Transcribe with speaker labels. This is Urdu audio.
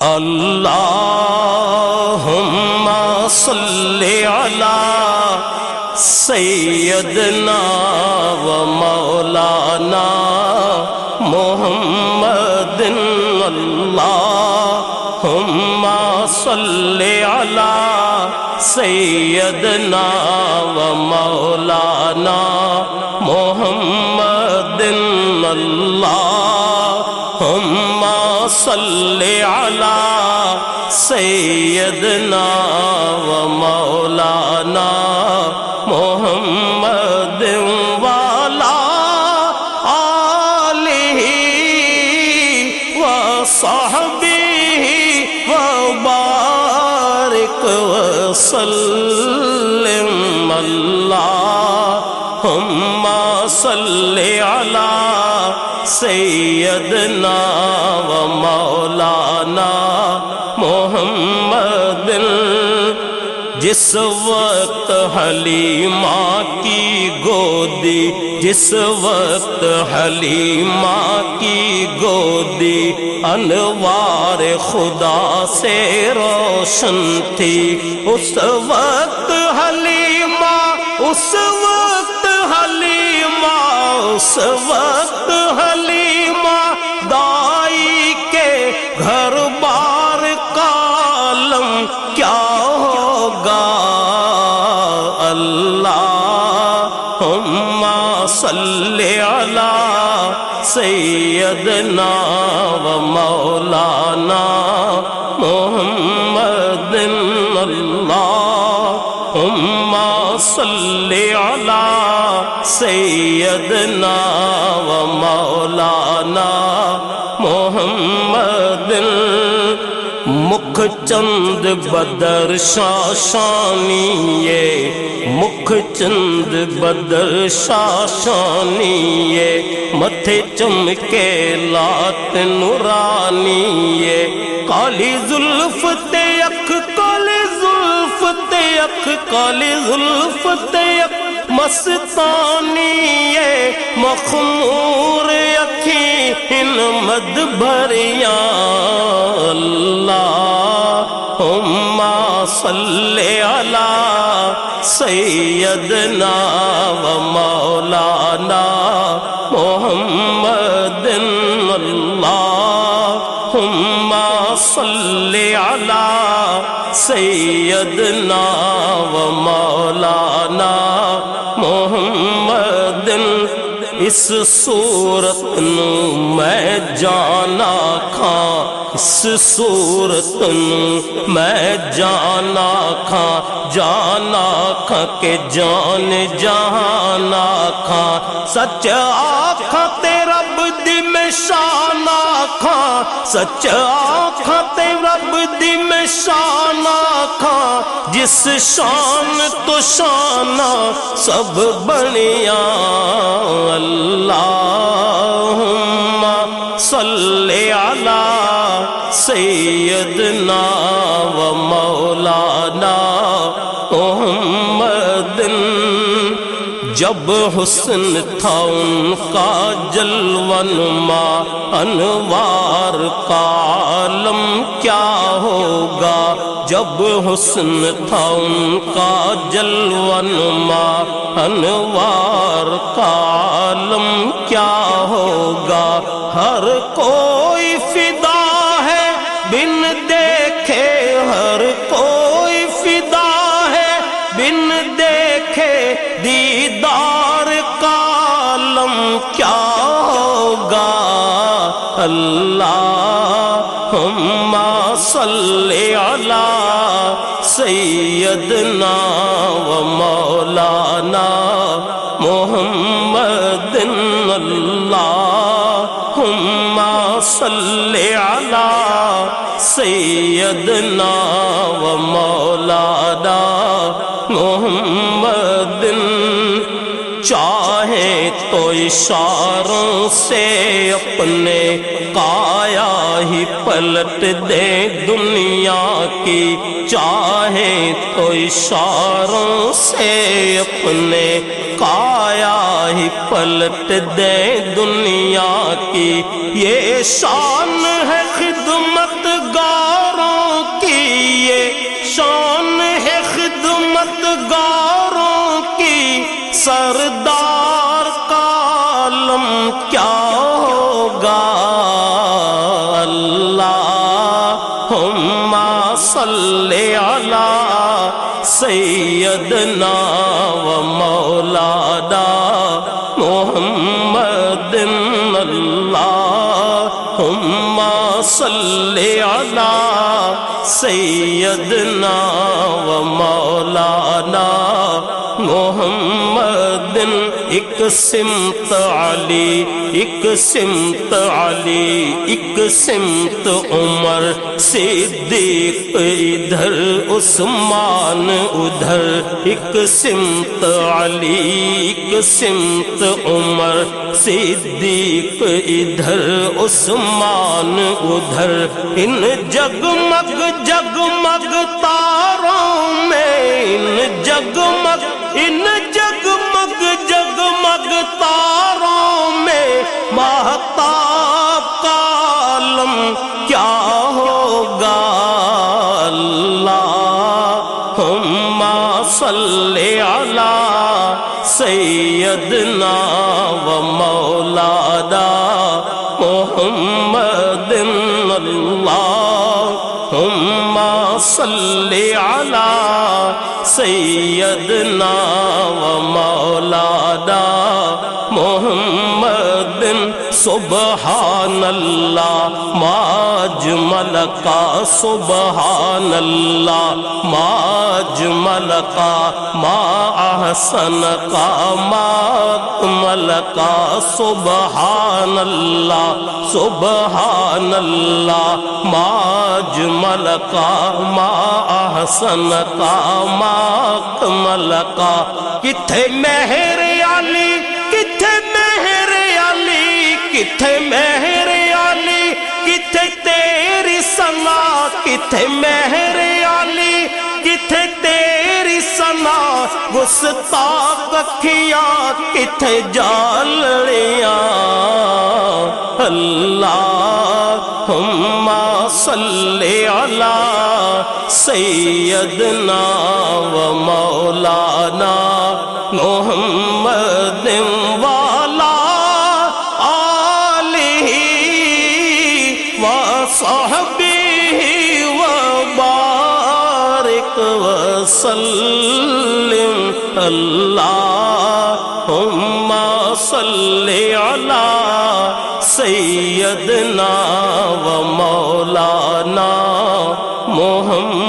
Speaker 1: اللہم صلی علی سیدنا و مولانا محمد اللہم صلی علی سیدنا و مولانا محمد اللہم صلی علی سیدنا و مولانا محمد وعلی آلہ و صحبہ وبارک وسلم اللہم صلی علی سیدنا و مولانا محمد جس وقت حلیمہ کی گودی جس وقت حلیمہ کی گودی انوار خدا سے روشن تھی اس وقت حلیمہ اس وقت حلیمہ اس وقت حلیمہ دائی کے گھر بار کا عالم کیا ہوگا اللہم صلی علی سیدنا و مولانا محمد اللہم صلی علی سیدنا و مولانا محمد مکھ چند بدر شاشانیے مکھ چند بدر شاشانیے متھے چمکے لات نورانیے کالی زلف تیک کالی زلف تیک کالی زلف تیک مستانیے مخمور اکھیں مد بھریاں اللہم صلی علی سیدنا و مولانا محمد اللہم صلی علی سیدنا و مولانا محمد اس صورت نو میں جانا کھاں اس صورت نو میں جانا کھاں کہ جان جہانا کھاں سچ آکھاں تے رب دی میں شان آکھاں سچ آکھاں تے رب دی میں شان آکھاں جس شان تو شانہ سب بنیاں اللہم صلی علی سیدنا و مولانا محمد جب حسن تھا ان کا جلوہ نما انوار کا عالم کیا ہوگا جب حسن تھا ان کا جلوہ نما انوار کا عالم کیا ہوگا ہر کوئی فدا ہے بن دیکھے ہر کوئی فدا ہے بن دیکھے دیدار کا عالم کیا ہوگا اللہم صلی علی سیدنا و مولانا محمد اللہم صلی علی سیدنا و مولانا محمد چاہے تو اشاروں سے اپنے کایا ہی پلٹ دے دنیا کی چاہے تو اشاروں سے اپنے کایا ہی پلٹ دے دنیا کی یہ شان ہے خدمت گار سردار کا عالم کیا ہوگا اللہم صلی علی سیدنا و مولانا محمد اللہم صلی علی سیدنا و مولانا محمد ایک سمت علی ایک سمت علی ایک سمت عمر صدیق ادھر عثمان ادھر ایک سمت علی ایک سمت عمر صدیق ادھر عثمان ادھر ان جگمگ جگمگ تاروں میں ان جگمگ جگمگ تاروں میں مہتاب کا عالم کیا ہوگا اللہم صلی علی سیدنا و مولانا محمد اللہم صلی علی سیدنا و مولانا محمد سبحان اللہ ما اجمل کا سبحان اللہ ما اجمل کا ما احسن کا ما اکمل کا سبحان اللہ سبحان اللہ ما اجمل کا ما احسن کا ما اکمل کا کتھے مہر علی کتھے مہر علی کتھے مہر علی کتھے تیری ثنا کتھے مہر علی کتھے تیری ثنا گستاخ اکھیاں کتھے جالڑیاں اللہم صلی علی سیدنا و مولانا محمد والا آلہ و صحبہ و بارک وسلم اللہم صلی علی سیدنا و مولانا محمد